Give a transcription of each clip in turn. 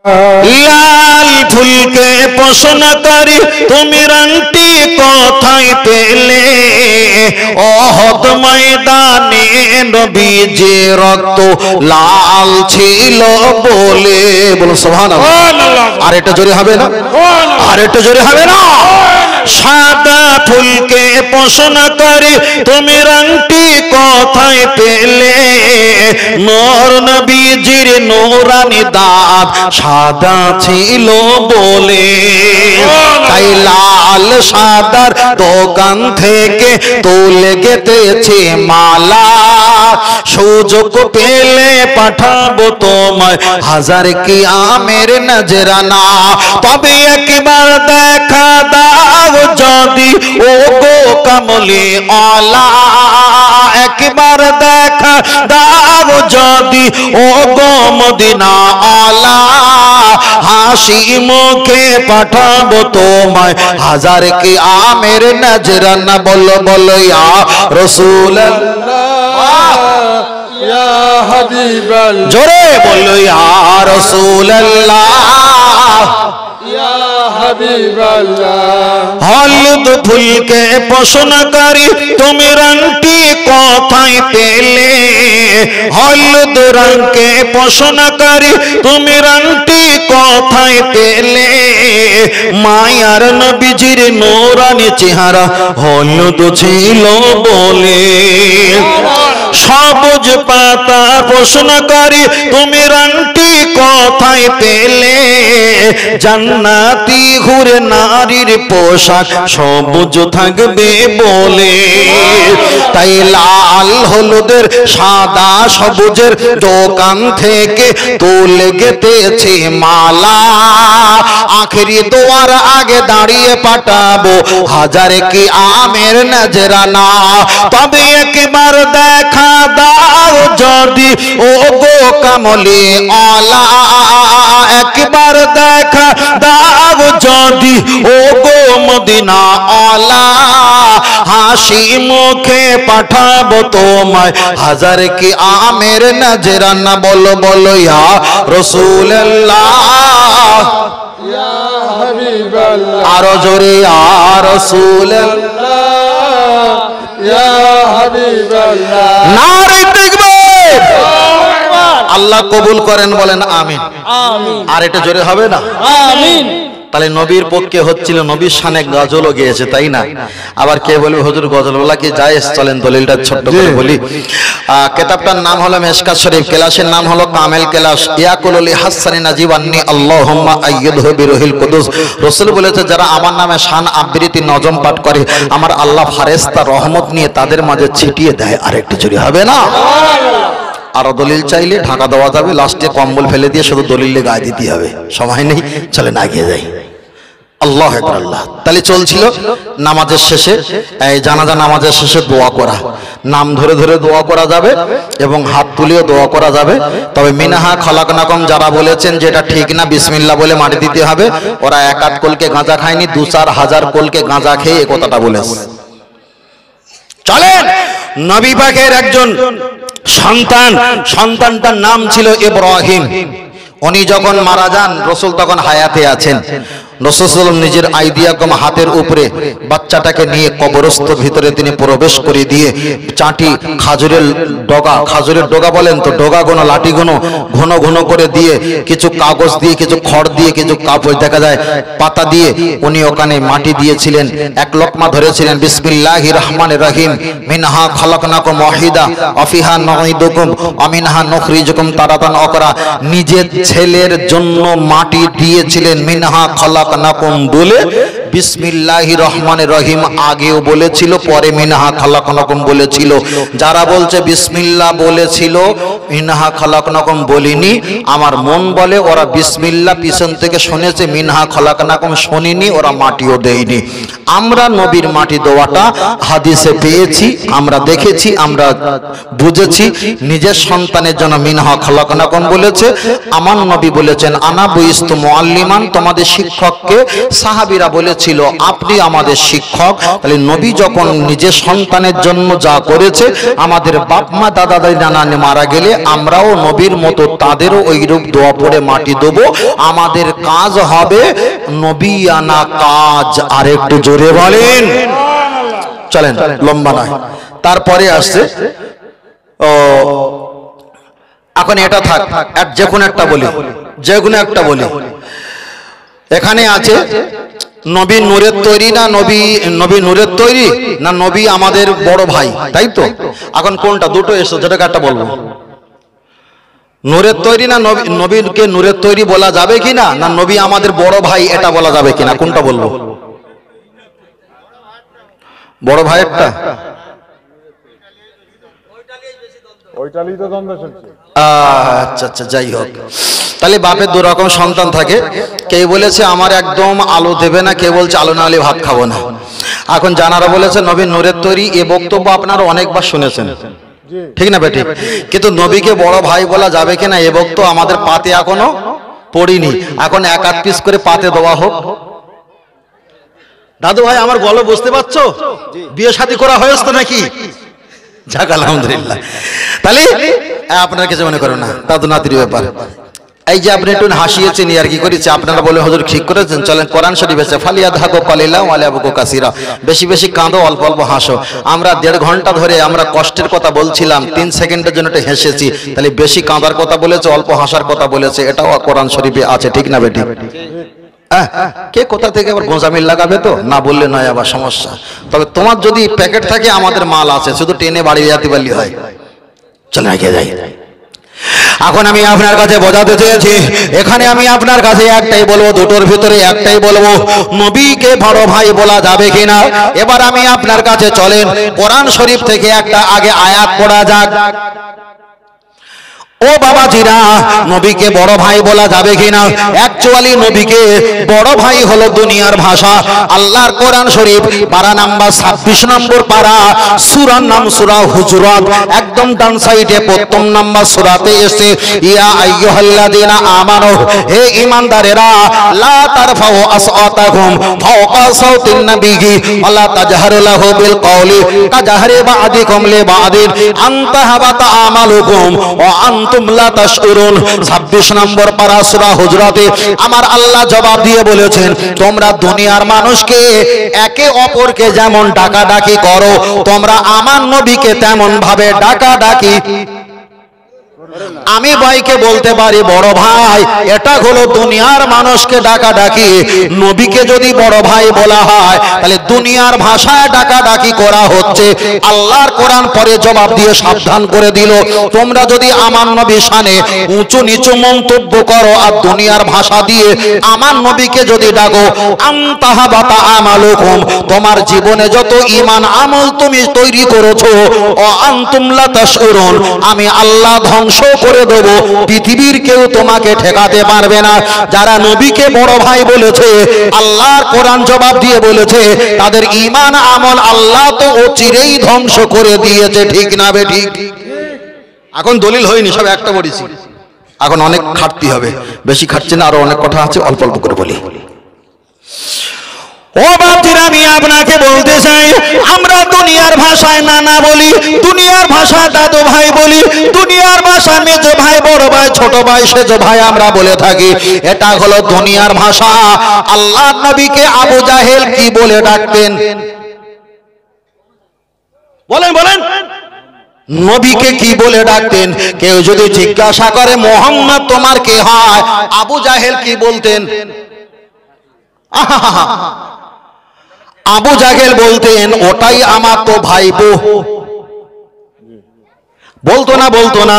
লাল ফুলকে প্রশ্ন করি তুমি রংটি কোথায় পেলে? ওহদ ময়দানে নবীজি রক্ত লাল ছিল বলে। বলো সুবহানাল্লাহ। আর এটা জোরে হবে না? আর এটা জোরে হবে না? সাদা ফুলকে প্রশ্ন করি তুমি রংটি কোথায় পেলে? নূর নবীজির নূরানি দাঁত সাদা ছিল বলে। তাই লাল সাদার দোকান থেকে তুলে গেতেছে মালা। সুযোগ পেলে পাঠাবো তোমায় হাজার কিয়ামের নজরানা। তবে একবার দেখা দাও যদি ও গো কামলি আলা। একবার দেখা দাও যদি ও গো মদিনা আলা। হাসি মুখে পাঠাবো তোমায় হাজার কিয়ামের নজরানা। বলো বলো ইয়া রাসূলুল্লাহ ইয়া হাবিবাল্লাহ। জোরে বলো ইয়া রাসূলুল্লাহ ইয়া হাবিবাল্লাহ। হলুদ ফুলকে প্রশ্ন করি তুমি রংটি কোথায় পেলে? হলুদ রঙকে প্রশ্ন করি তুমি রংটি কোথায় পেলে? মায়ার নবীজির নূরানি চেহারা হলুদ ছিল বলে। সবুজ পাতা প্রশ্ন করি তুমি রংটি কোথায় পেলে? জান্নাতি হুরে নারীর পোশাক সবুজ থাকবে বলে। তাই লাল হলুদের সাদা সবুজের দোকান থেকে তুলে গেতেছে মালা। আখেরি দোয়ার আগে দাঁড়িয়ে পাঠাবো হাজার কিয়ামের নজরানা। তবে একবার দেখা দাও যদি ও গো কামলি আলা। একবার দেখা দাও যদি ও গো মদিনা আলা। হাসি মুখে পাঠাবো তোমায় হাজার কিয়ামের নজরানা। বলো বলো ইয়া রাসূলুল্লাহ ইয়া হাবিবাল্লাহ। আরো জোরে ইয়া রাসূলুল্লাহ ইয়া হাবিবাল্লাহ। নারে তাকবীর। আল্লাহ কবুল করেন বলেন আমিন। আমিন। আর এটা জোরে হবে না? আমিন। তাহলে নবীর পক্ষে হচ্ছিল, নবীর শানে গজলও গেয়েছে, তাই না? আবার কে বলবে হুজুর গজল বলা কি জায়েজ? চলেন দলিলটা ছোট্ট করে বলি। কিতাবটার নাম হলো মিশকাত শরীফ, ক্লাসের নাম হলো কামেল ক্লাস। ইয়াকুলুল হাসানি নাজিবান্নি আল্লাহুম্মা আইয়িদহু বিরুহিল কুদুস। রাসূল বলেছে যারা আমার নামে শান আবৃত্তি নজম পাঠ করে আমার আল্লাহ ফেরেশতা রহমত নিয়ে তাদের মাঝে ছিটিয়ে দেয়। আর একটু জোরে হবে না? আরো দলিল চাইলে ঢাকা দেওয়া যাবে, লাস্টে কম্বল ফেলে দিয়ে শুধু দলিলে গায়ে দিতে হবে। সময় নেই, চলেন এগিয়ে যাই। আল্লাহু আকবার। আল্লাহ তাহলে চলছিল নামাজের শেষে, এই জানাজা নামাজের শেষে দোয়া করা। নাম ধরে ধরে দোয়া করা যাবে এবং হাত তুলেও দোয়া করা যাবে। তবে মিনহা খলাকনাকুম যারা বলেছেন যেটা ঠিক না, বিসমিল্লাহ বলে মাটি দিতে হবে, ওরা এক আধ কলকে গাঁজা খায়নি, 2-4 হাজার কলকে গাঁজা খেয়ে এই কথাটা বলেছে। চলেন নবী পাকের একজন সন্তানটার নাম ছিল ইব্রাহিম। উনি যখন মারা যান রাসূল তখন হায়াতে আছেন। রাসূল সাল্লাল্লাহু আলাইহি ওয়াসাল্লাম নিজের আইডিয়া কম হাতের উপরে বাচ্চাটাকে নিয়ে কবরস্থের ভিতরে তিনি প্রবেশ করে দিয়ে চাটি খাজুরের ডগা বলেন তো, ডগাগুলো লাঠিগুলো ঘন ঘন করে দিয়ে কিছু কাগজ দিয়ে কিছু খড় দিয়ে কিছু কাপড় দেখা যায় পাতা দিয়ে উনি ওখানে মাটি দিয়েছিলেন। এক লোকমা ধরেছিলেন বিসমিল্লাহির রহমানির রহিম মিনহা খালাকনাকুম ওয়াহিদা ওয়া ফিহা নুঈদুকুম ওয়া মিনহা নুখরিজুকুম তারাতান উখরা। নিজের ছেলের জন্য মাটি দিয়েছিলেন মিনহা খালাকনাকুম বলে। বিসমিল্লাহির রহমানির রহিম আগেও বলেছিল, পরে মিনহা খালাকনাকুম বলেছিল। যারা বলছে বিসমিল্লাহ বলেছিল মিনহা খালাকনাকুম বলিনি, আমার মন বলে ওরা বিসমিল্লাহ পিছন থেকে শুনেছে, মিনহা খালাকনাকুম শুনিনি, ওরা মাটিও দেয়নি। আমরা নবীর মাটি দেওয়াটা হাদিসে পেয়েছি, আমরা দেখেছি, আমরা বুঝেছি। নিজের সন্তানের জন্য মিনহা খালাকনাকুম বলেছে। আমার নবী বলেছেন আনা বুইস্তু মুআল্লিমান, তোমাদের শিক্ষক শিক্ষককে সাহাবীরা বলেছিল আপনি আমাদের শিক্ষক, তাহলে নবী যখন নিজের সন্তানের জন্য যা করেছে, আমাদের বাপ মা দাদা দাদি নানা মারা গেলে আমরাও নবীর মতো তাদেরও ওইরূপ দোয়া পড়ে মাটি দেবো, আমাদের কাজ হবে নবিয়ানা কাজ। আর একটু জোরে বলেন। চলেন, লম্বা নয়। তারপরে আসছে এখন এটা থাক, যে কোনো একটা বলি। এখানে আছে নবী নূরের তৈরি না নবী নূরের তৈরি না নবী আমাদের বড় ভাই, তাই তো? এখন কোনটা? দুটো এসো, যেটাকে একটা বলবো। নূরের তৈরি না নবীকে নূরের তৈরি বলা যাবে কিনা, না নবী আমাদের বড় ভাই এটা বলা যাবে কিনা, কোনটা বলবো? বড় ভাইয়েরটা। আচ্ছা আচ্ছা, যাই হোক। তাহলে বাপের দু রকম সন্তান থাকে, কেউ বলেছে আমার একদম আলো দেবে না, কেউ বলছে আলো না হলে ভাত খাবো না। এখন জানারা বলেছে নবী নূরের তৈরি, এ বক্তব্য আপনারা অনেকবার শুনেছেন, ঠিক না বেটি? কিন্তু নবীকে বড় ভাই বলা যাবে কিনা এ বক্তব্য আমাদের পাতে এখনো পড়িনি। এখন এক আধ পিস করে পাতে দেওয়া হোক। দাদু ভাই আমার গল্প বুঝতে পারছো? বিয়ে শাদী করা হয়েছে নাকি? যাক আলহামদুলিল্লাহ। তাহলে আপনারা কিছু মনে করেন না, দাদু নাতির ব্যাপার। এই যে আপনি একটু হাসিয়েছেন আর কি করেছে, আপনারা বলে হুজুর ঠিক করেছেন। চলেন কোরআন শরীফ আছে ফালিয়া ধাকো কালিলা ওয়ালা বুকু কাসিরা, বেশি বেশি কাঁদো অল্প অল্প হাসো। আমরা 1.5 ঘন্টা ধরে আমরা কষ্টের কথা বলছিলাম, 3 সেকেন্ডের জন্য একটু হেসেছি। তাহলে বেশি কাঁদার কথা বলেছে, অল্প হাসার কথা বলেছে, এটাও কোরআন শরীফে আছে, ঠিক না বেটি? কে কোথা থেকে আবার গোঁজামিল লাগাবে তো না বললে নয়, আবার সমস্যা। তবে তোমার যদি প্যাকেট থাকে আমাদের মাল আছে, শুধু টেনে বাড়ি যেতে পারলি হয়। চলে এগিয়ে যাই। এখন আমি আপনার কাছে বোঝাতে চেয়েছি, এখানে আমি আপনার কাছে একটাই বলবো, দুটোর ভিতরে একটাই বলবো, নবীকে বড় ভাই বলা যাবে কিনা। এবার আমি আপনার কাছে চলেন কোরআন শরীফ থেকে একটা আগে আয়াত পড়া যাক। ও বাবাজিরা, নবীকে বড় ভাই বলা যাবে কিনা? অ্যাকচুয়ালি নবীকে বড় ভাই হলো দুনিয়ার ভাষা। আল্লাহর কোরআন শরীফ পারা নাম্বার 26 নম্বর পারা, সূরার নাম সূরা হুজুরাত, একদম ডান সাইডে প্রথম নাম্বার সূরাতে এসে ইয়া আইয়ুহাল্লাযীনা আমানু, হে ঈমানদারেরা, লা তারফাউ আসওয়াতাকুম ফাওকা সাওতিন নবিয়্যি ওয়ালা তাজহারু লাহু বিল কওলি কাজহারি বা'দিকুম লিবা'দিন আন তাহাবাতা আমালুকুম ওয়া আনতুম লা তাশউরুন। 26 নম্বর পারা সূরা হুজুরাতে আমার আল্লাহ জবাব দিয়ে বলেছেন, তোমরা দুনিয়ার মানুষকে একে অপরকে যেমন ডাকাডাকি করো, তোমরা আমার নবীকে তেমন ভাবে ডাকাডাকি। আমি ভাইকে বলতে পারি বড় ভাই, এটা হলো দুনিয়ার মানুষকে ডাকাডাকি। নবীকে যদি বড় ভাই বলা হয়, তাহলে দুনিয়ার ভাষায় ডাকাডাকি করা হচ্ছে। আল্লাহর কোরআন পরে জবাব দিয়ে সাবধান করে দিল, তোমরা যদি আমার নবী শানে উঁচু নিচু মন্তব্য করো আর দুনিয়ার ভাষা দিয়ে আমার নবীকে যদি ডাকো, আনতাহাবাতা আমালুকুম, তোমার জীবনে যত ঈমান আমল তুমি তৈরি করেছো, ও আনতুম লা তাশউরুন, আমি আল্লাহ ধ্বংস করে দেব। পৃথিবীর কেউ তোমাকে ঠেকাতে পারবে না। যারা নবীকে বড় ভাই বলেছে, আল্লাহর কোরআন জবাব দিয়ে বলেছে, তাদের ঈমান আমল আল্লাহ তো অচিরেই ধ্বংস করে দিয়েছে, ঠিক না বে ঠিক? এখন দলিল হয়নি, সব একটা বলেছি, এখন অনেক খাটতে হবে। বেশি খাটছে না, আরো অনেক কথা আছে, অল্প অল্প করে বলি। ও বাপজিরা, আমি আপনাকে বলতে চাই, আমরা দুনিয়ার ভাষায় নানা বলি, দুনিয়ার ভাষায় দাদু ভাই বলি, দুনিয়ার ভাষায় মেজো ভাই, বড় ভাই, ছোট ভাই, সেজো ভাই আমরা বলে থাকি। এটা হলো দুনিয়ার ভাষা। আল্লাহ নবীকে আবু জাহেল কি বলে ডাকতেন? বলেন বলেন, নবীকে কি বলে ডাকতেন? কেউ যদি জিজ্ঞাসা করে মোহাম্মদ তোমার কে হয়, আবু জাহেল কি বলতেন? আবু জাহেল বলতেন, ওটাই আমার তো ভাইপো। বলতো না, বলতো না,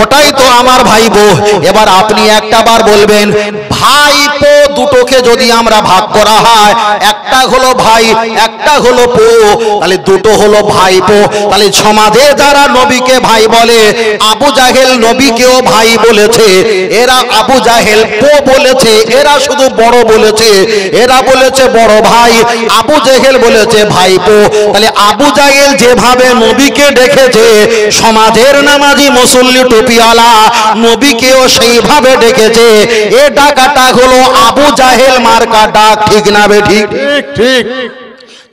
ওটাই তো আমার ভাইপো। এবার আপনি একটা বার বলবেন, ভাইপো দুটোকে যদি আমরা ভাগ করা হয়, একটা হলো ভাই, একটা হলো পো, তাহলে দুটো হলো ভাইপো। তাহলে সমাজে যারা নবীকে ভাই বলে, আবু জাহেল নবীকেও ভাই বলেছে, এরা আবু জাহেল পো বলেছে, এরা শুধু বড় বলেছে, এরা বলেছে বড় ভাই, আবু জাহেল বলেছে ভাইপো। তাহলে আবু জাহেল যেভাবে নবীকে ডেকেছে, সমাজে নামাজের নামাজি মুসল্লি টুপিওয়ালা নবীকেও সেইভাবে ডেকেছে। এ ডাকাটা হলো আবু জাহেল মার্কা ডাক, ঠিক না বে ঠিক? ঠিক।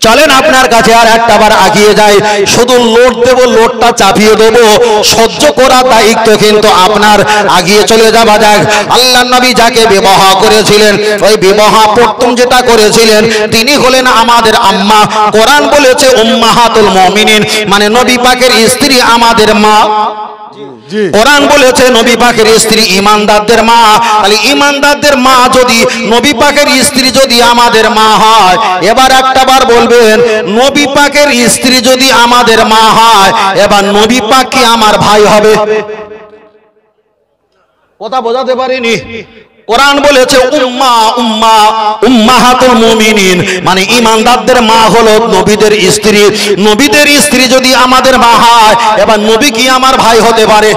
চলেন আপনার কাছে আর একটা বার আগিয়ে যাই, শুধু লোড দেব, লোডটা চাপিয়ে দেব, সহ্য করার দায়িত্ব কিন্তু আপনার। আগিয়ে চলে যাওয়া যাক। আল্লাহ নবী যাকে বিবাহ করেছিলেন, ওই বিবাহ প্রথম যেটা করেছিলেন তিনি হলেন আমাদের আম্মা। কোরআন বলেছে উম্মাহাতুল মুমিনিন, মানে নবী পাকের স্ত্রী আমাদের মা। কোরআন বলেছে নবী পাকের স্ত্রী ঈমানদারদের মা। তাহলে ঈমানদারদের মা যদি, নবী পাকের স্ত্রী যদি আমাদের মা হয়, এবার একটা বার বলবেন, নবী পাকের স্ত্রী যদি আমাদের মা হয়, এবার নবী পাক কি আমার ভাই হবে? কথা বোঝাতে পারিনি? কোরআন বলেছে উম্মাহাতুল মুমিনিন, মানে ঈমানদারদের মা হলো নবীদের স্ত্রী। নবীদের স্ত্রী যদি আমাদের মা হয়, এবার নবী কি আমার ভাই হতে পারে?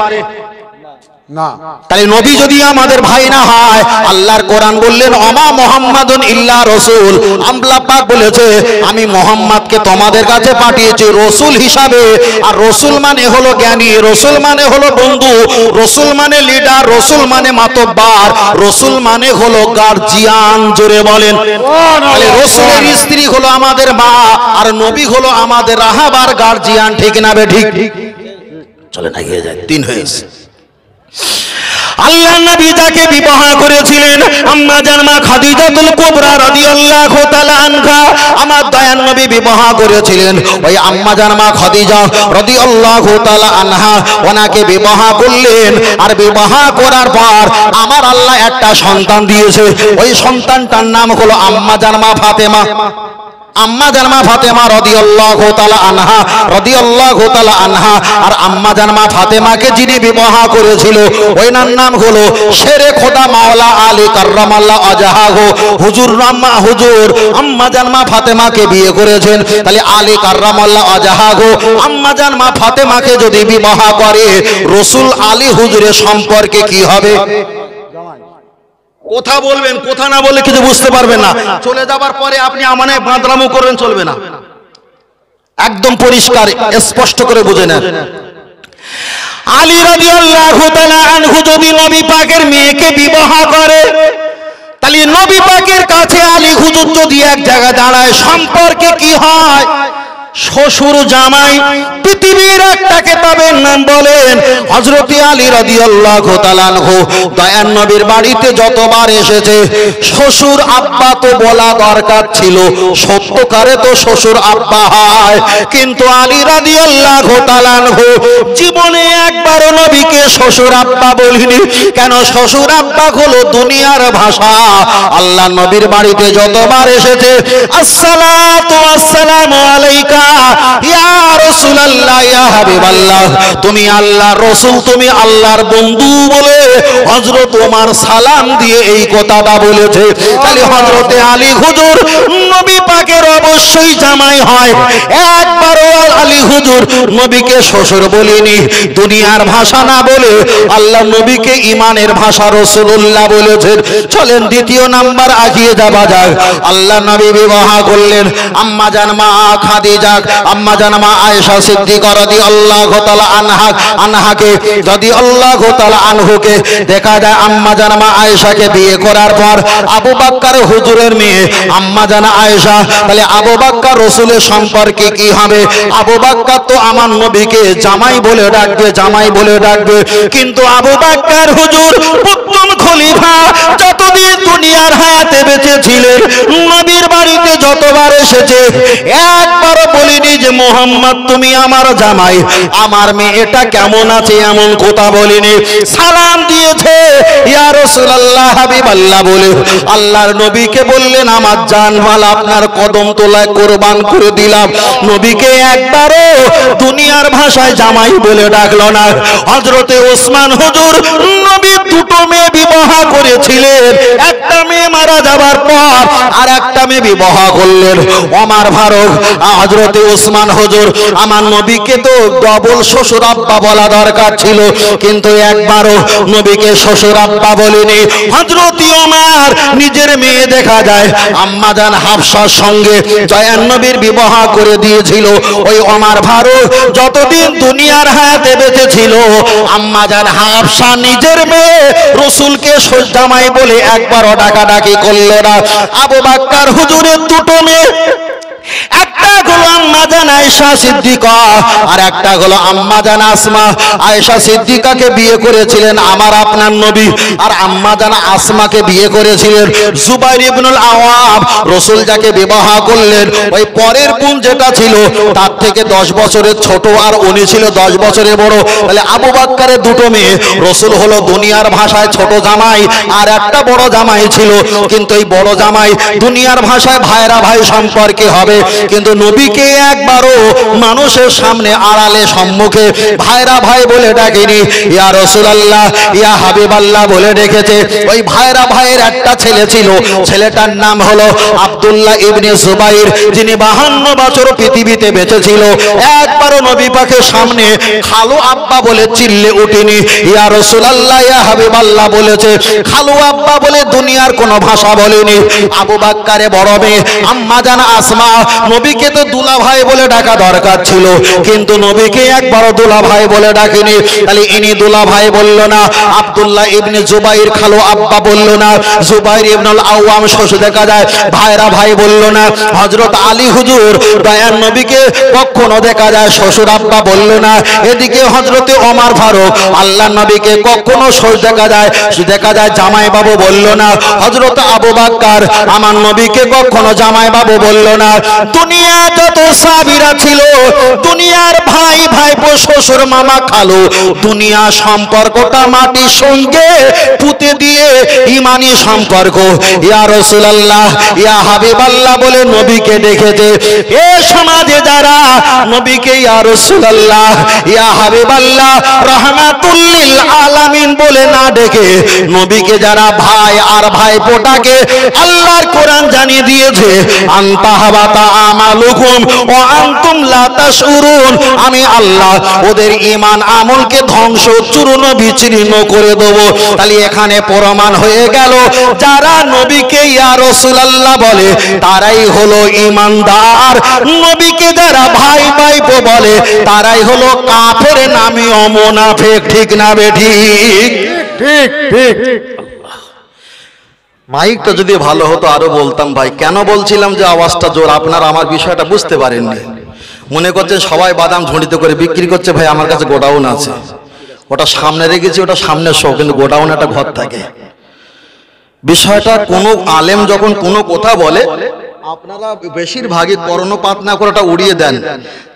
না। তাই নবী যদি আমাদের ভাই না হয়, আল্লাহর কোরআন বললেন ওমা মুহাম্মাদুন ইল্লা রাসূল, আল্লাহ পাক বলেছে আমি মুহাম্মদকে তোমাদের কাছে পাঠিয়েছি রাসূল হিসাবে। আর রাসূল মানে হলো জ্ঞানী, রাসূল মানে হলো বন্ধু, রাসূল মানে লিডার, রাসূল মানে মাতব্বার, রাসূল মানে হলো গার্জিয়ান। জোরে বলেন। তাহলে রাসূলের স্ত্রী হলো আমাদের মা, আর নবী হলো আমাদের রাহাবার গার্জিয়ান, ঠিক না বে ঠিক? চলেন এগিয়ে যাই, 3 হয়েছে। আল্লাহ নবী যাকে বিবাহ করেছিলেন আম্মা জান মা খাদিজাতুল কুবরা রাদিয়াল্লাহু তাআলা আনহা, আমার দয়ার নবী বিবাহ করেছিলেন ওই আম্মা জান মা খাদিজা রাদিয়াল্লাহু তাআলা আনহা। ওনাকে বিবাহ করলেন, আর বিবাহ করার পর আমার আল্লাহ একটা সন্তান দিয়েছে। ওই সন্তানটার নাম হলো আম্মা জান মা ফাতেমা। আম্মা জান মা ফাতেমা রাদিয়াল্লাহু তাআলা আনহা, রাদিয়াল্লাহু তাআলা আনহা। আর আম্মা জান মা ফাতেমাকে যিনি বিবাহ করেছিল ওইনার নাম হলো শেরে খোদা মাওলা আলী কাররামাল্লাহু ওয়াজহাহু। হুজুর আম্মা জান মা ফাতেমাকে বিয়ে করেছেন। তাহলে আলী কাররামাল্লাহু ওয়াজহাহু আম্মা জান মা ফাতেমাকে যদি বিবাহ করে, রাসূল আলী হুজুরের সম্পর্কে কি হবে? কথা বলবেন, কথা না বলে কিছু বুঝতে পারবেন না। চলে যাবার পরে আপনি আমানে বাঁদরামো করবেন, চলবে না। একদম পরিষ্কার স্পষ্ট করে বুঝে নেন। আলী রাদিয়াল্লাহু তাআলা আনহু যদি নবী পাকের মেয়েকে বিবাহ করে, তাহলে নবী পাকের কাছে আলী হুজুর যদি এক জায়গায় দাঁড়ায়, সম্পর্কে কি হয়? শ্বশুর জামাই। পৃথিবীর একটা কিতাবের নাম বলেন হযরত আলী রাদিয়াল্লাহু তাআলা আনহু দয়ার নবীর বাড়িতে যতবার এসেছে, শ্বশুর আব্বা তো বলা দরকার ছিল, সত্যকারে তো শ্বশুর আব্বা হয়, কিন্তু আলী রাদিয়াল্লাহু তাআলা আনহু জীবনে একবারও নবীকে শ্বশুর আব্বা বলিনি। কেন? শ্বশুর আব্বা হলো দুনিয়ার ভাষা। আল্লাহ নবীর বাড়িতে যতবার এসেছে, আসসালাতু ওয়াসসালামু আলাইকা ইয়া রাসূলুল্লাহ, ইয়া হাবিবাল্লাহ, তুমি আল্লাহর রাসূল, তুমি আল্লাহর বন্ধু বলে হযরত ওমর সালাম দিয়ে এই কথাটা বলেছে। তাহলে হযরতে আলী হুজুর নবী পাকের অবশ্যই জামাই হয়। একবারও আলী হুজুর নবীকে শ্বশুর বলিনি, দুনিয়ার ভাষা না বলে আল্লাহ নবীকে ঈমানের ভাষা রাসূলুল্লাহ বলেছেন। চলেন দ্বিতীয় নাম্বার আগিয়ে যাওয়া যাক। আল্লাহ নবী বিবাহ করলেন আম্মা জান মা খাদিজা, আম্মা জান মা আয়েশা সিদ্দিকা রাদিয়াল্লাহু তাআলা আনহাকে রাদিয়াল্লাহু তাআলা আনহুকে দেখা যায় আম্মা জান মা আয়েশাকে বিয়ে করার পর আবু বকর হুজুরের মেয়ে আম্মা জান আয়েশা। তাহলে আবু বকর রাসূলের সম্পর্কে কি হবে? আবু বকর তো আমার নবীকে জামাই বলে ডাকবে, জামাই বলে ডাকবে, কিন্তু আবু বকর হুজুর প্রথম খলিফা, যতদিন দুনিয়ার হায়াতে বেঁচে ছিলেন নবীর বাড়িতে যতবার এসেছে একবারও বলিনি যে মুহাম্মদ তুমি আমার জামাই, আমার মেয়েটা কেমন আছে এমন কথা বলিনি। সালাম দিয়েছে ইয়া রাসূলুল্লাহ হাবিবাল্লাহ বলে। আল্লাহর নবীকে বললেন আমার জানমাল আপনার কদম তলায় কুরবান করে দিলাম। নবীকে একবারও দুনিয়ার ভাষায় জামাই বলে ডাকলো না। হযরতে ওসমান হুজুর নবী দুটো মেয়ে বিবাহ করেছিলেন, একটা মেয়ে মারা যাবার পর আর একটা মেয়ে বিবাহ করলেন। ওমর ফারুক, হযরতে ওসমান হুজুর হুজুর আমার নবীকে তো ডবল শ্বশুর আব্বা বলা দরকার ছিল, কিন্তু একবারও নবীকে শ্বশুর আব্বা বলেনি। হযরত ওমর নিজের মেয়ে দেখা যায় আম্মা জান হাফসার সঙ্গে দয়ার নবীর বিবাহ করে দিয়েছিল। ওই ওমর ফারুক যতদিন দুনিয়ার হায়াতে বেঁচে ছিল আম্মা জান হাফসা নিজের মেয়ে রাসূলকে জামাই বলে একবারও ডাকাডাকি করল না। আবু বকর হুজুরের দুটো মেয়ে, একটা হলো আম্মা জান আয়েশা সিদ্দিকা আর একটা হলো আম্মা জান আসমা। আয়েশা সিদ্দিকাকে বিয়ে করেছিলেন আমার আপনার নবী, আর আম্মা জান আসমাকে বিয়ে করেছিলেন জুবাইর ইবনুল আওয়াম। রাসূল যাকে বিবাহ করলেন ওই পরের বোন যেটা ছিল তার থেকে 10 বছরের ছোট, আর উনি ছিল 10 বছরের বড়। তাহলে আবু বকরের দুটো মেয়ে, রাসূল হলো দুনিয়ার ভাষায় ছোট জামাই আর একটা বড় জামাই ছিল, কিন্তু এই বড় জামাই দুনিয়ার ভাষায় ভাইরা ভাই সম্পর্কে হবে, কিন্তু নবীকে একবারও মানুষের সামনে আড়ালে সম্মুখে ভাইরা ভাই বলে ডাকেনি, ইয়া রাসূলুল্লাহ ইয়া হাবিবাল্লাহ বলে ডেকেছে। ওই ভাইরা ভাইয়ের একটা ছেলে ছিল, ছেলেটার নাম হলো আব্দুল্লাহ ইবনে জুবাইর, যিনি 52 বছর পৃথিবীতে বেঁচে ছিল। একবারও নবী পাকের সামনে খালু আব্বা বলে চিল্লে উঠেনি, ইয়া রাসূলুল্লাহ ইয়া হাবিবাল্লাহ বলেছে, খালু আব্বা বলে দুনিয়ার কোনো ভাষা বলেনি। আবু বকরের বড় মেয়ে আম্মা জান আসমা, নবীকে তো দুলা ভাই বলে ডাকা দরকার ছিল, কিন্তু নবীকে একবারও দুলা ভাই বলে ডাকেনি। তাহলে ইনি দুলা ভাই বলল না, আব্দুল্লাহ ইবনে জুবাইর খালু আব্বা বলল না, জুবাইর ইবনুল আওয়াম শ্বশুর দেখা যায় ভাইরা ভাই বলল না, হযরত আলী হুজুর দয়ার নবীকে কখনো দেখা যায় শ্বশুর আব্বা বলল না। এদিকে হযরতে ওমর ফারুক আল্লাহর নবীকে কখনো শ্বশুর দেখা যায় জামাই বাবু বলল না। হযরত আবু বকর আমার নবীকে কখনো জামাই বাবু বলল না। দুনিয়া যত সাহাবীরা ছিল, দুনিয়ার ভাই ভাইপো শ্বশুর মামা খালু, দুনিয়া সম্পর্কটা মাটির সঙ্গে পুঁতে দিয়ে ঈমানি সম্পর্ক ইয়া রাসূলুল্লাহ ইয়া হাবিবাল্লাহ বলে নবীকে ডেকেছে। এ সমাজে যারা নবীকে ইয়া রাসূলুল্লাহ ইয়া হাবিবাল্লাহ রাহমাতুল লিল আলামিন বলে না ডেকে নবীকে যারা ভাই আর ভাইপোটাকে আল্লাহর কোরআন জানিয়ে দিয়েছে, আনতাহাবাতা আমালুকুম ওয়া আনতুম লা তাশউরুন, আমি আল্লাহ ওদের ঈমান আমলকে ধ্বংস চূর্ণ বিচূর্ণ করে দেব। তাহলে এখানে প্রমাণ হয়ে গেল যারা নবীকে ইয়া রাসূলুল্লাহ বলে তারাই হলো ঈমানদার, নবীকে যারা ভাই ভাইপো বলে তারাই হলো কাফের নামী মুনাফিক। ঠিক না বেঠিক? ঠিক ঠিক। মাইকটা যদি ভালো হতো আরো বলতাম ভাই। কেন বলছিলাম যে আওয়াজটা জোর, আপনারা আমার বিষয়টা বুঝতে পারেননি। মনে করছেন সবাই বাদাম ঝুড়িতে করে বিক্রি করছে, ভাই আমার কাছে গোডাউন আছে, ওটা সামনে রেখেছি, ওটা সামনে শো, কিন্তু গোডাউন একটা ঘর থাকে। বিষয়টা কোনো আলেম যখন কোনো কথা বলে আপনারা বেশিরভাগই কর্ণপাত না করে ওটা উড়িয়ে দেন,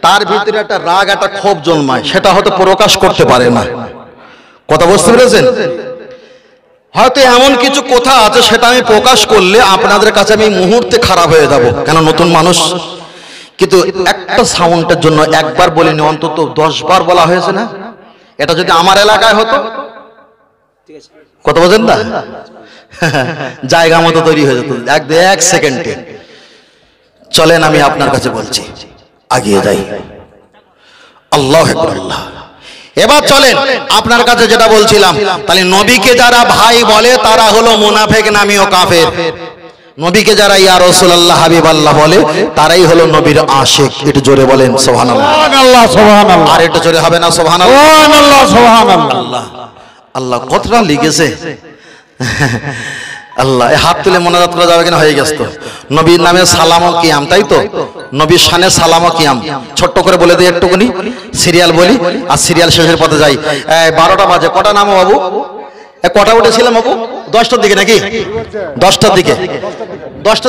তার ভিতরে একটা রাগ একটা ক্ষোভ জন্মায়, সেটা হয়তো প্রকাশ করতে পারে না। কথা বুঝতে পেরেছেন? হয়তো এমন কিছু কথা আছে সেটা আমি প্রকাশ করলে আপনাদের কাছে আমি মুহূর্তে খারাপ হয়ে যাব, কেন নতুন মানুষ। কিন্তু একটা সাউন্ডের জন্য একবার বলিনি, অন্তত 10 বার বলা হয়েছে না। এটা যদি আমার এলাকায় হতো, কথা বোঝেন না, জায়গা মতো তৈরি হয়ে যেত এক সেকেন্ডে। চলেন আমি আপনার কাছে বলছি, আগিয়ে যাই। আল্লাহু আকবার। আল্লাহ। এবার চলেন আপনার কাছে যেটা বলছিলাম, তাহলে নবীকে যারা ভাই বলে তারা হলো মুনাফিক নামীয় কাফের, নবীকে যারা ইয়া রাসূলুল্লাহ হাবিবাল্লাহ বলে তারাই হলো নবীর আশিক। একটু জোরে বলেন সুবহানাল্লাহ। সুবহানাল্লাহ সুবহানাল্লাহ। আর একটু জোরে হবে না সুবহানাল্লাহ? সুবহানাল্লাহ সুবহানাল্লাহ। আল্লাহ আল্লাহ কতটা লিখেছে আল্লাহ। এই হাত তুলে মোনাজাত করা যাবে কিনা? হয়ে গেছে তো। নবীর নামে সালাম ও কিয়াম, তাই তো? নবীর শানে সালাম ও কিয়াম ছোট্ট করে বলে দিই একটুখানি, সিরিয়াল বলি আর সিরিয়াল শেষের পথে যাই। 12টা বাজে, কটা নামো বাবু? কটা উঠেছিলাম বাবু? 10টার দিকে নাকি? 10টার দিকে, 10টা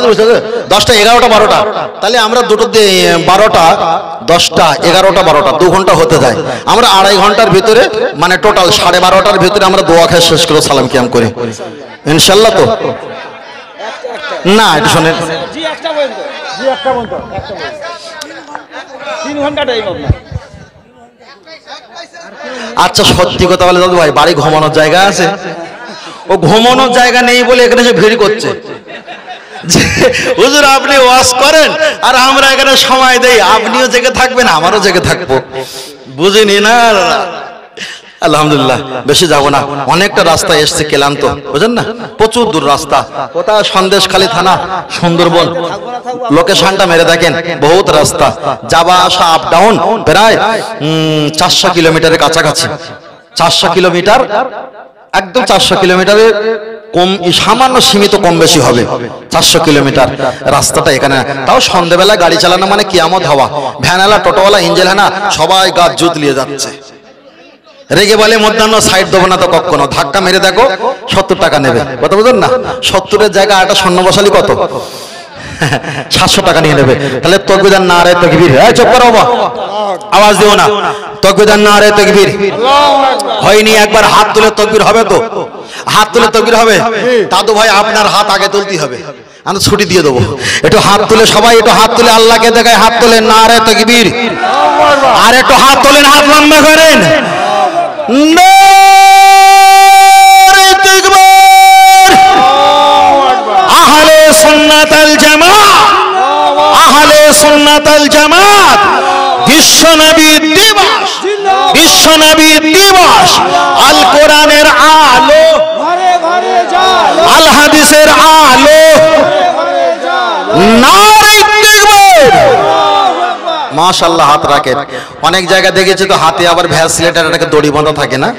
10টা 11টা 12টা, তাহলে আমরা দুটো 12টা 10টা 11টা 12টা 2 ঘন্টা হতে যায়। আমরা 2.5 ঘন্টার ভিতরে মানে টোটাল 12:30টার ভিতরে আমরা দোয়া খেয়ে শেষ করে সালাম কিয়াম করি ইনশাল্লাহ। তো না এটা শোনেন, জি একটা পর্যন্ত, জি একটা পর্যন্ত 3 ঘন্টা টাইম আপনার। আচ্ছা সত্যি কথা বলে দাদু ভাই, বাড়ি ঘুমানোর জায়গা আছে? ও ঘুমানোর জায়গা নেই বলে এখানে সে ভিড় করছে। হুজুর আপনি ওয়াজ করেন আর আমরা এখানে সময় দেই, আপনিও জেগে থাকবেন আমারও জেগে থাকবো, বুঝিনি না। আলহামদুলিল্লাহ বেশি যাব না, অনেকটা রাস্তা এসছে ক্লান্ত, বুঝেন না, প্রচুর দূর রাস্তা। কোথাও সন্দেশখালী থানা সুন্দরবন, লোকেশনটা মেরে দেখেন, বহুত রাস্তা, যাওয়া আসা আপ ডাউন প্রায় 400 কিলোমিটারের কাছাকাছি। 400 কিলোমিটার, একদম 400 কিলোমিটারের কম, সামান্য সীমিত কম বেশি হবে। 400 কিলোমিটার রাস্তাটা এখানে, তাও সন্ধ্যেবেলা গাড়ি চালানো মানে কিয়ামত হওয়া। ভ্যানওয়ালা, টোটোওয়ালা, ইঞ্জেলহানা সবাই গাছ জুত নিয়ে যাচ্ছে, রেগে বলে মধ্যাহ্ন সাইড দেবো না তো কখনো, ধাক্কা মেরে দেখো 70 টাকা নেবে, কথা বুঝুন না। 70-এর জায়গায় একটা স্বর্ণ বসালি কত, 700 টাকা নিয়ে নেবে। তাহলে তাকবীর নারে তাকবীর, চুপ করো বাবা, আওয়াজ দিও না, তাকবীর নারে তাকবীর হয়নি, একবার হাত তুলে তাকবীর হবে তো, হাত তুলে তাকবীর হবে। দাদু ভাই আপনার হাত আগে তুলতে হবে, আমি ছুটি দিয়ে দেবো। একটু হাত তুলে সবাই, একটু হাত তুলে আল্লাহকে দেখায়, হাত তুলে নারে তাকবীর, আর একটু হাত তোলেন, হাত লম্বা করেন, নারে তাকবীর। আহলে সুন্নাত আল জামাত, আহলে সুন্নাত আল জামাত, বিশ্বনবী দিবস, বিশ্বনবী দিবস, আল কোরআনের আলো, আল হাদিসের আলো, নারে তাকবীর। মাশাআল্লাহ, হাত রাখেন। অনেক জায়গা দেখেছি তো হাতে আবার ভ্যাসলেটার একটা দড়ি বাঁধা থাকে না,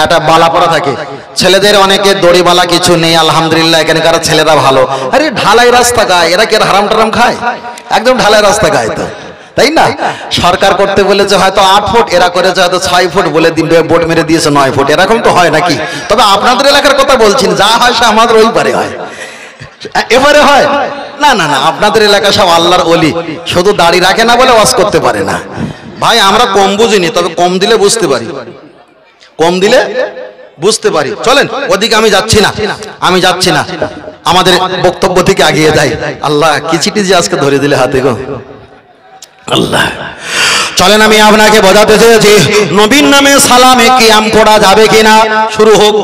একটা বালা পড়া থাকে। ছেলেদের অনেকে দড়ি বালা কিছু নেই, আলহামদুলিল্লাহ এখানকার ছেলেরা ভালো। আরে ঢালাই রাস্তা গায়, এরা কি হারাম টারাম খায়? একদম ঢালাই রাস্তা গায় তো, তাই না? সরকার করতে বলেছে হয়তো 8 ফুট, এরা করেছে হয়তো 6 ফুট, বলে দিন বোট মেরে দিয়েছে 9 ফুট, এরকম তো হয় নাকি? তবে আপনাদের এলাকার কথা বলছি, যা হয় সে আমাদের ওই পারে হয়, এবারে হয় না। না না, আপনাদের এলাকা সব আল্লাহর ওলি, শুধু দাড়ি রাখে না বলে ওয়াজ করতে পারে না। ভাই আমরা কম বুঝিনি, তবে কম দিলে বুঝতে পারি, কম দিলে বুঝতে পারি। চলেন ওদিকে আমি যাচ্ছি না, আমি যাচ্ছি না, আমাদের বক্তব্য থেকে এগিয়ে যাই। আল্লাহ কি চিঠি যে আজকে ধরে দিলে হাতে গো আল্লাহ। চলেন আমি আপনাকে বোঝাতে চেয়েছি, নবীর নামে সালামে কিয়াম পড়া যাবে কিনা, শুরু হোক।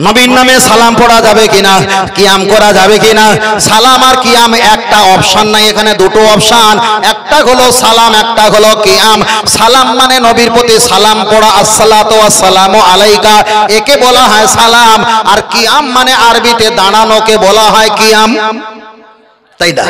নবীর নামে সালাম পড়া যাবে কিনা, কিয়াম করা যাবে কিনা। সালাম আর কিয়াম একটা অপশন নাই, এখানে দুটো অপশন, একটা হলো সালাম, একটা হলো কিয়াম। সালাম মানে নবীর প্রতি সালাম পড়া, আসসালাতু ওয়াসসালামু আলাইকা, একে বলা হয় সালাম। আর কিয়াম মানে আরবিতে দাঁড়ানোকে বলা হয় কিয়াম, তাই না?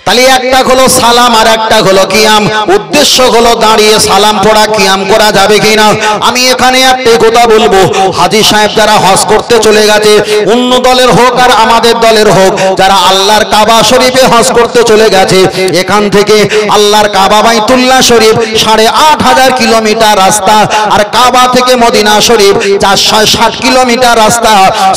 তাহলে একটা হলো সালাম আর একটা হলো কিয়াম। উদ্দেশ্য হলো দাঁড়িয়ে সালাম পড়া, কিয়াম করা যাবে কিনা। আমি এখানে একটা কথা বলবো, হাজী সাহেব যারা হজ করতে চলে গেছে, অন্য দলের হোক আর আমাদের দলের হোক, যারা আল্লাহর কাবা শরীফে হজ করতে চলে গেছে, এখান থেকে আল্লাহর কাবা বাইতুল্লাহ শরীফ 8500 কিলোমিটার রাস্তা, আর কাবা থেকে মদিনা শরীফ 460 কিলোমিটার রাস্তা।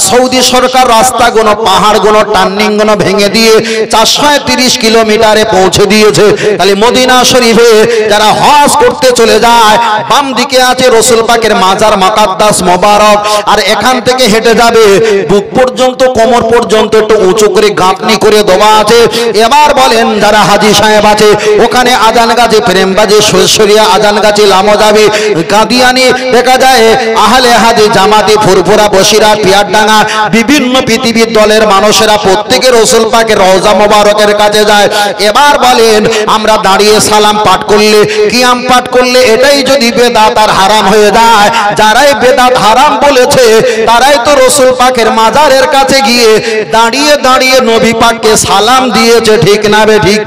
সৌদি সরকার রাস্তাগুলো, পাহাড়গুলো, টার্নিংগুলো ভেঙে দিয়ে 430 কিলোমিটারে পৌঁছে দিয়েছে। তাহলে মদিনা শরীফে যারা হজ করতে চলে যায়, বাম দিকে আছে রাসূল পাকের মাজার মুকাদ্দাস মোবারক, আর এখান থেকে হেঁটে যাবে বুক পর্যন্ত, কোমর পর্যন্ত একটু উঁচু করে গাঁথনি করে দেওয়া আছে। এবার বলেন যারা হাজী সাহেব আছে, ওখানে আজান গাছে, প্রেমবাজে, সরিয়া আজান গাছে, লামজাবি, কাদিয়ানি দেখা যায়, আহলে হাজী, জামাতি, ফুরফুরা, বসিরা, পিয়ারডাঙ্গা, বিভিন্ন পৃথিবীর দলের মানুষেরা প্রত্যেকে রাসূল পাকের রওজা মোবারকের কাছে যায়। এবার বলেন আমরা দাঁড়িয়ে সালাম পাঠ করলে, কিয়াম পাঠ করলে, এটাই যদি বেদাত আর হারাম হয়ে যায়, যারাই বেদাত হারাম বলেছে তারাই তো রাসূল পাকের মাজারের কাছে গিয়ে দাঁড়িয়ে দাঁড়িয়ে নবী পাককে সালাম দিয়েছে, ঠিক না বে ঠিক?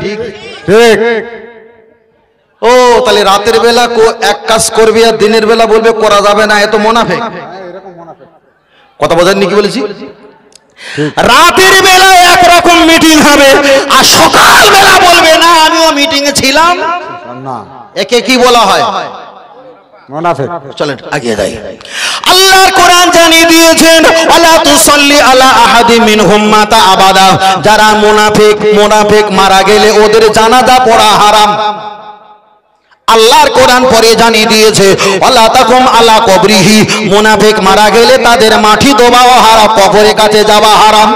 ঠিক। ও তাহলে রাতের বেলা এক কাজ করবে আর দিনের বেলা বলবে করা যাবে না, এ তো মুনাফিক। কথা বোঝেননি কি বলেছি? রাতের বেলা একরকম মিটিং হবে, আর সকাল বেলা বলবে না আমিও মিটিং এ ছিলাম না, একে কি বলা হয়? মুনাফিক। চলেন এগিয়ে যাই। আল্লাহর কোরআন জানিয়ে দিয়েছেন, ওয়ালা তুসাল্লি আলা আহাদি মিনহুম মাতা আবাদা, যারা মুনাফিক মারা গেলে ওদের জানাজা পড়া হারাম। আল্লাহর কোরআন পরে জানিয়ে দিয়েছে, ওয়ালা তাকুম আলা কবরিহি, মুনাফিক মারা গেলে তাদের মাটি দোবাও হারাম, কবরের কাছে যাওয়া হারাম।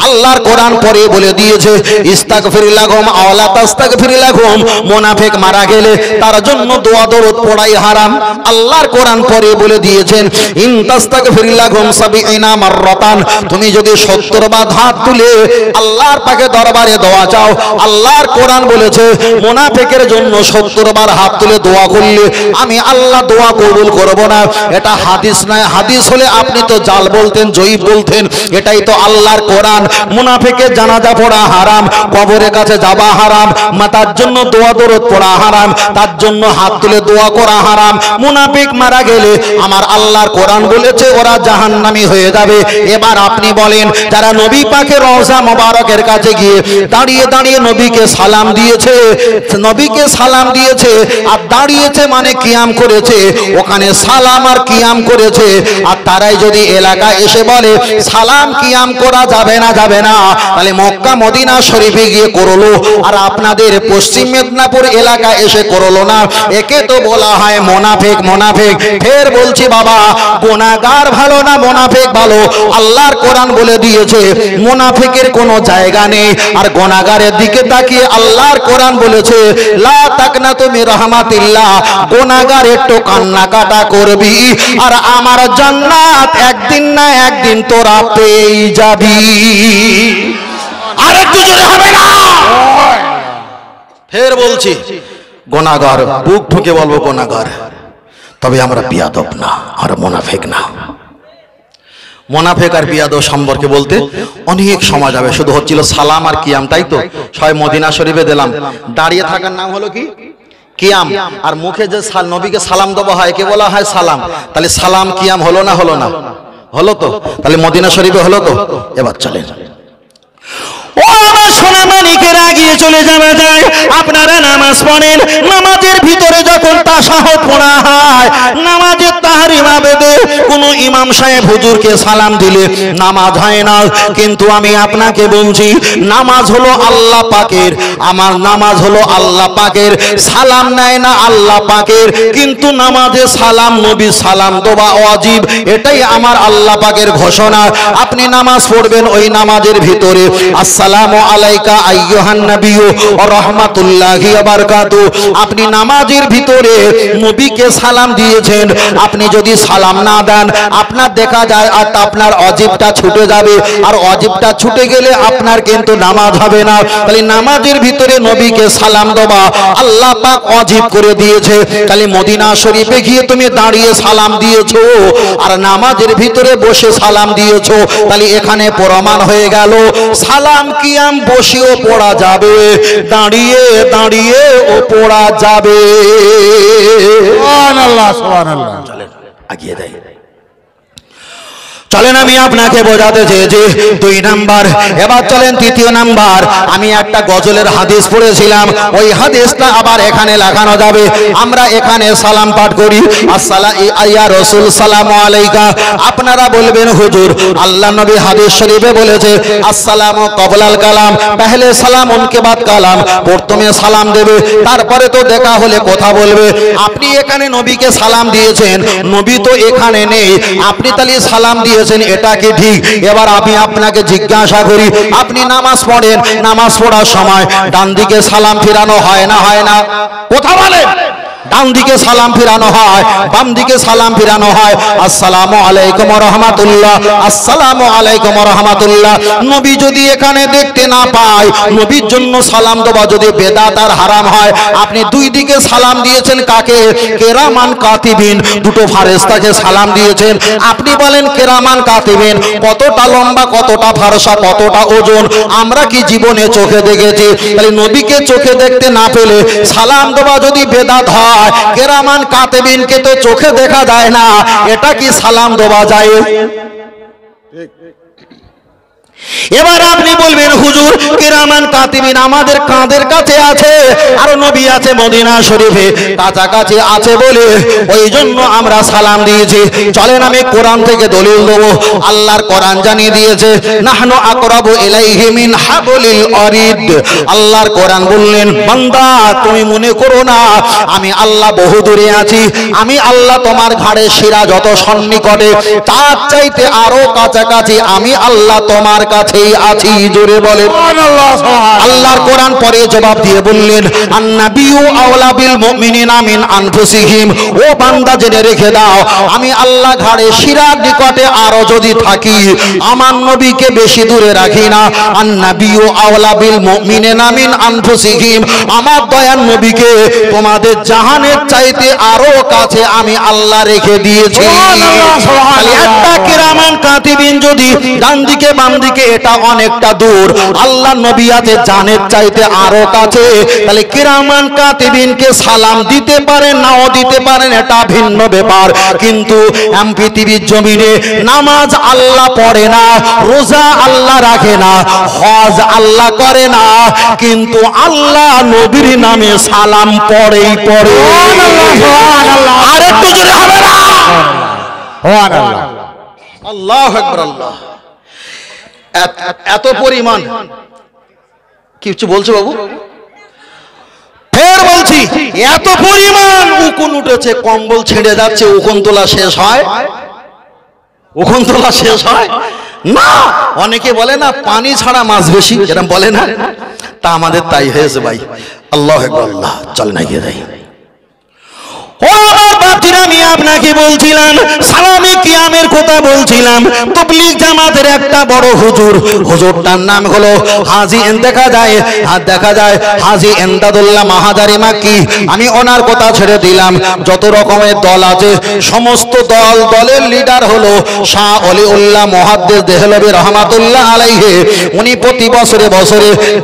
আল্লাহর কোরআন পড়ে বলে দিয়েছে ইস্তাগফির লাহুম আও লা তাস্তাগফির লাহুম, মুনাফিক মারা গেলে তার জন্য দোয়া দরুদ পড়াই হারাম। আল্লাহর কোরআন পড়ে বলে দিয়েছেন ইন তাস্তাগফির লাহুম 70 মাররাতান, তুমি যদি 70 বার হাত তুলে আল্লাহর পাকে দরবারে দোয়া চাও, আল্লাহর কোরআন বলেছে মুনাফিকের জন্য 70 বার হাত তুলে দোয়া করলে আমি আল্লাহ দোয়া কবুল করব না। এটা হাদিস নয়, হাদিস হলে আপনি তো জাল বলতেন, জয়ীব বলতেন। এটাই তো আল্লাহর কোরআন। মুনাফিকের জানাজা পড়া হারাম, কবরের কাছে যাওয়া হারাম, তার জন্য দোয়া দরুদ পড়া হারাম, তার জন্য হাত তুলে দোয়া করা হারাম। মুনাফিক মারা গেলে আমার আল্লাহর কোরআন বলেছে ওরা জাহান্নামী হয়ে যাবে। এবার আপনি বলেন, যারা নবী পাকের রওজা মোবারকের কাছে গিয়ে দাঁড়িয়ে দাঁড়িয়ে নবীকে সালাম দিয়েছে, নবীকে সালাম দিয়েছে আর দাঁড়িয়েছে মানে কিয়াম করেছে, ওখানে সালাম আর কিয়াম করেছে, আর তারাই যদি এলাকায় এসে বলে সালাম কিয়াম করা যাবে না, যাবে না, তাহলে মক্কা মদিনা শরীফে গিয়ে করলো আর আপনাদের পশ্চিম মেদিনীপুর এলাকায় এসে করলো না, একে তো বলা হয় মুনাফিক। মুনাফিক ফের বলছি বাবা, গুনাহগার ভালো না মুনাফিক ভালো? আল্লাহর কোরআন বলে দিয়েছে মুনাফিকের কোনো জায়গা নেই। আর গুনাহগারের দিকে তাকিয়ে আল্লাহর কোরআন বলেছে লা তাকনাতু মির রাহমাতিল্লাহ, গুনাহগার একটু কান্নাকাটা করবি আর আমার জান্নাত একদিন না একদিন তোরা পেয়ে যাবি। আর একটু জোরে হবে না? ফের বলছি গুনাহগার, বুক ঠুকে বলবো গুনাহগার, তবে আমরা বিয়াদব না আর মুনাফিক না। মুনাফিক আর বিয়াদব সম্পর্কে বলতে অনেক সময় যাবে, শুধু হচ্ছিল সালাম আর কিয়াম, তাই তো? সবাই মদিনা শরীফে দিলাম, দাঁড়িয়ে থাকার নাম হলো কি? কিয়াম। আর মুখে যে নবীকে সালাম দেওয়া হয় কে বলা হয়? সালাম। তাহলে সালাম কিয়াম হলো না হলো না? হলো তো। তাহলে মদিনা শরীফে হলো তো। এবার চলেন ও আমার সোনা মানিকেরা, গিয়ে চলে যাওয়া যায়। আপনারা নামাজ পড়েন, নামাজের ভিতরে যখন তাশাহুদ পড়া হয়, নামাজের তাহরিমা বেদে কোনো ইমাম সাহেব হুজুরকে সালাম দিলে নামাজ হয় না। কিন্তু আমি আপনাকে বলছি নামাজ হলো আল্লাহ পাকের, আমার নামাজ হলো আল্লাহ পাকের, সালাম নেয় না আল্লাহ পাকের, কিন্তু নামাজে সালাম নবী সালাম দেওয়া ওয়াজিব, এটাই আমার আল্লাহ পাকের ঘোষণা। আপনি নামাজ পড়বেন, ওই নামাজের ভিতরে আসসালামু আলাইকা আইয়ুহান নাবিয়্যু ওয়া রাহমাতুল্লাহি ওয়া বারাকাতুহু, আপনি নামাজের ভিতরে নবীকে সালাম দিয়েছেন, আপনি যদি সালাম না দেন আপনার দেখা যায় আর আপনার ওয়াজিবটা ছুটে যাবে, আর ওয়াজিবটা ছুটে গেলে আপনার কিন্তু নামাজ হবে না। তাহলে নামাজের ভিতরে নবীকে সালাম দেওয়া আল্লাহ পাক ওয়াজিব করে দিয়েছে। তাহলে মদিনা শরীফে গিয়ে তুমি দাঁড়িয়ে সালাম দিয়েছো আর নামাজের ভিতরে বসে সালাম দিয়েছো, তাহলে এখানে প্রমাণ হয়ে গেল সালাম কিয়াম বসেও পড়া যাবে, দাঁড়িয়ে দাঁড়িয়েও পড়া যাবে। সুবহানাল্লাহ, সুবহানাল্লাহ। চলেন আগিয়ে যাই। চলেন আমি আপনাকে বোঝাতে চেয়েছি 2 নাম্বার। এবার চলেন 3 নাম্বার। আমি একটা গজলের হাদিস পড়েছিলাম, ওই হাদিসটা আবার এখানে লাগানো যাবে। আমরা এখানে সালাম পাঠ করি আসসালামু ইয়া রাসূল সালামু আলাইকা, আপনারা বলবেন হুজুর আল্লাহ নবী হাদিস শরীফে বলেছে আসসালামু ক্বাবলাল কালাম, পহলে সালাম উনকে বাদ কালাম, প্রথমে সালাম দেবে তারপরে তো দেখা হলে কথা বলবে। আপনি এখানে নবীকে সালাম দিয়েছেন, নবী তো এখানে নেই, আপনি তাহলে সালাম দিয়ে এটা কি ঠিক? এবার আমি আপনাকে জিজ্ঞাসা করি, আপনি নামাজ পড়েন, নামাজ পড়ার সময় ডান দিকে সালাম ফিরানো হয় না হয় না? কথা বলেন। ডান দিকে সালাম ফিরানো হয়, বাম দিকে সালাম ফিরানো হয়। আসসালামু আলাইকুম ওয়া রাহমাতুল্লাহ, আসসালামু আলাইকুম ওয়া রাহমাতুল্লাহ। নবী যদি এখানে দেখতে না পায়, নবীর জন্য সালাম দেওয়া যদি বেদাত আর হারাম হয়, আপনি 2 দিকে সালাম দিয়েছেন কাকে? কেরামান কাতিবিন, দুটো ফেরেশতাকে সালাম দিয়েছেন। আপনি বলেন কেরামান কাতিবিন কতটা লম্বা, কতটা ফর্সা, কতটা ওজন আমরা কি জীবনে চোখে দেখেছি? তাহলে নবীকে চোখে দেখতে না পেলে সালাম দেওয়া যদি বেদাত হয়, কেরামান কাতিবিনকে তো চোখে দেখা যায় না, এটা কি সালাম দেওয়া যায়? এবার আপনি বলবেন হুজুর কিরামান কাতিবিন আমাদের কাঁধের কাছে আছে আর নবী আছে মদিনা শরীফে কাছাকাছি আছে বলে ওই জন্য আমরা সালাম দিয়েছি। চলেন আমি কোরআন থেকে দলিল দেবো। আল্লাহর কোরআন জানিয়ে দিয়েছে নাহনু আকরাবু ইলাইহি মিন হাবলিল ওয়ারিদ। আল্লাহর কোরআন বললেন বান্দা তুমি মনে করো না আমি আল্লাহ বহু দূরে আছি, আমি আল্লাহ তোমার ঘাড়ে শিরা যত সন্নিকটে তার চাইতে আরো কাছাকাছি আমি আল্লাহ তোমার কাছে পরেই আছি। জোরে বলেন আল্লাহর কোরআন পরে জবাব দিয়ে বললেন আন্নাবিয়ু আওলা বিল মুমিনিনা মিন আনফুসিহিম। ও বান্দা জেনে রেখে দাও, আমি আল্লাহ ঘাড়ে শিরার নিকটে আরো যদি থাকি আমার নবীকে বেশি দূরে রাখি না। আন্নাবিয়ু আওলা বিল মুমিনিনা মিন আনফুসিহিম, আমার দয়ার নবীকে তোমাদের জাহানের চাইতে আরো কাছে আমি আল্লাহ রেখে দিয়েছি। খালি একটা কিরামান কাতিবিন যদি ডান দিকে বাম দিকে এটা অনেকটা দূর, আল্লাহ নবী আছে জানের চাইতে আরো কাছে, তাহলে কিরামান কাতিবিনকে সালাম দিতে পারেন নাও দিতে পারেন, এটা ভিন্ন ব্যাপার। কিন্তু পৃথিবীর জমিনে নামাজ আল্লাহ পড়ে না, রোজা আল্লাহ রাখে না, হজ আল্লাহ করে না, কিন্তু আল্লাহ নবীর নামে সালাম পড়েই পড়ে। আর একটু জোরে হবে না? আল্লাহু আকবার। আল্লাহ এত পরিমাণ কিছু বলছো বাবু? ফের বলছি, এত পরিমাণ উকুন উঠেছে, কম্বল ছেড়ে যাচ্ছে, উকুন তোলা শেষ হয়? উকুন তোলা শেষ হয় না। অনেকে বলে না পানি ছাড়া মাছ বেশি, এরকম বলে না, তা আমাদের তাই হয়েছে ভাই। আল্লাহু আকবার। আল্লাহ চল না গিয়ে দেয়। ও আমার বাপজিরা, আমি আপনাকে বলছিলাম সালামে কিয়ামের কথা বলছিলাম। তাবলীগ জামাতের একটা বড় হুজুর, হুজুরটার নাম হলো হাজী দেখা যায় হাজী এমদাদুল্লাহ মাহাদারি মাক্কি। আমি ওনার কথা ছেড়ে দিলাম। যত রকমের দল আছে সমস্ত দলের লিডার হলো শাহ অলিউল্লাহ মুহাদ্দিস দেহলভী রহমাতুল্লাহ আলাইহি। উনি প্রতি বছরে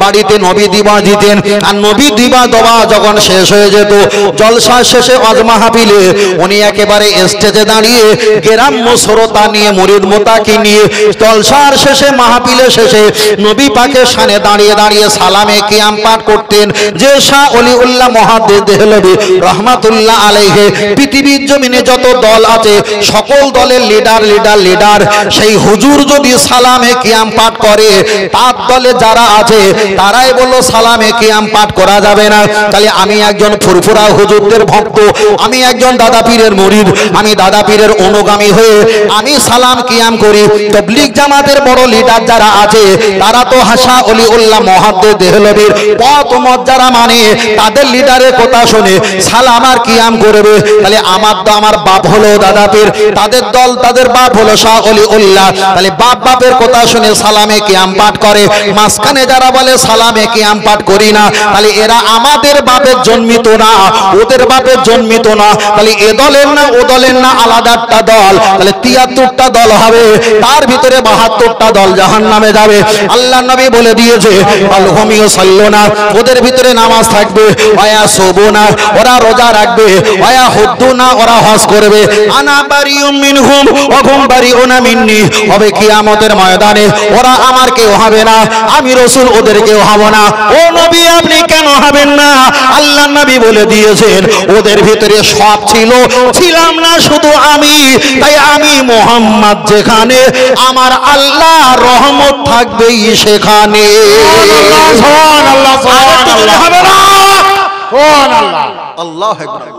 বাড়িতে নবী দিবা দিতেন। আর নবী দিবা দবা যখন শেষ হয়ে যেত, জলসা শেষে মাহফিলে উনি একেবারে স্টেজে দাঁড়িয়ে গ্রাম্য শ্রোতা নিয়ে মুরিদ মোতাকি নিয়ে জলসার শেষে মাহফিলে শেষে নবী পাকের সামনে দাঁড়িয়ে সালামে কিয়াম পাঠ করতেন। যে শাহ অলিউল্লাহ মুহাদ্দিস দেহলভী রহমাতুল্লাহ আলাইহি পৃথিবীর জমিনে যত দল আছে সকল দলের লিডার সেই হুজুর যদি সালামে কিয়াম পাঠ করে, তার দলে যারা আছে তারাই বললো সালামে কিয়াম পাঠ করা যাবে না। তাহলে আমি একজন ফুরফুরা হুজুরদের ভক্ত, আমি একজন দাদা পীরের মুরিদ, আমি দাদা পীরের অনুগামী হয়ে আমি সালাম কিয়াম করি। তাবলীগ জামাতের বড় লিডার যারা আছে তারা তো হাসা অলিউল্লাহ মুহাদ্দিস দেহলভীর পথ মত যারা মানে তাদের লিডারের কথা শুনে সালাম আর কিয়াম করবে। তাহলে আমার বাপ হলো দাদা পীর, তাদের দল তাদের বাপ হলো শাহ অলিউল্লাহ। তাহলে বাপের কথা শুনে সালামে কিয়াম পাঠ করে। মাঝখানে যারা বলে সালামে কিয়াম পাঠ করি না, তাহলে এরা আমাদের বাপের জন্মিত না, ওদের বাপের জন্মিত না। তাহলে এ দলের না ও দলের না, আলাদা একটা দল। তাহলে ৭৩টা দল হবে, তার ভিতরে ৭২টা দল জাহান্নামে যাবে। আল্লাহ নবী বলে দিয়েছে আলহুমিও সাল্লুনা, ওদের ভিতরে নামাজ থাকবে, ওয়া সুবুনা ওরা রোজা রাখবে, ওয়া হুদ্দুনা ওরা হজ করবে, আনা বারিউম মিনহুম ওয়া হুম বারিউনা মিন্নি। হবে কিয়ামতের ময়দানে ওরা আমার কেউ হবে না, আমি রাসূল ওদের কেউ হব না। ও নবী আপনি কেন হবেন না? আল্লাহ নবী বলে দিয়েছেন ওদের ভিতরে সব ছিলাম না শুধু আমি, তাই আমি মুহাম্মদ যেখানে আমার আল্লাহ রহমত থাকবেই সেখানে। সুবহানাল্লাহ সুবহানাল্লাহ সুবহানাল্লাহ। আল্লাহু আকবার।